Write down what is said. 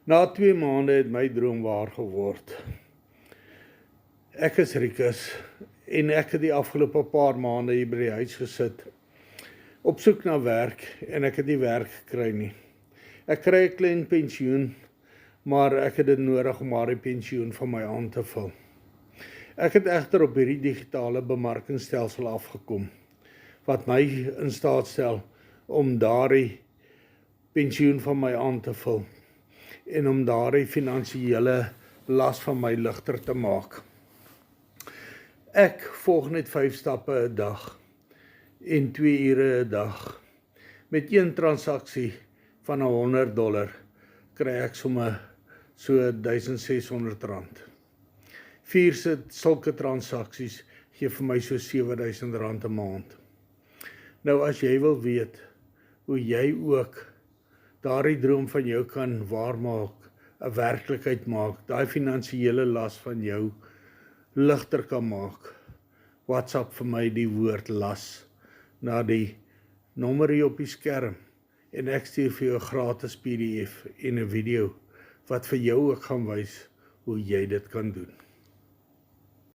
Na 2 maande het my droom waar geword. Ek is Rikus en ek het die afgelope paar maande hier by die huis gesit op soek na werk en ek het nie werk gekry nie. Ek kry 'n klein pensioen, maar ek het dit nodig om die pensioen van my aan te vul. Ek het egter op hierdie digitale bemarkingsstelsel afgekom, wat my in staat stel om daardie pensioen van my aan te vul en om daardie finansiële las van my ligter te maak. Ek volg net 5 stappe 'n dag en 2 ure 'n dag. Met 1 transaksie van $100 kry ek sommer so R1.600. 4 sulke transaksies gee vir my so R7.000 'n maand. Nou as jy wil weet hoe jy ook daardie droom van jou kan waarmaak, 'n werklikheid maak, daai finansiële las van jou ligter kan maak, WhatsApp vir my die woord las na die nommer hier op die skerm en ek stuur vir jou 'n gratis PDF en 'n video wat vir jou ook gaan wys hoe jy dit kan doen.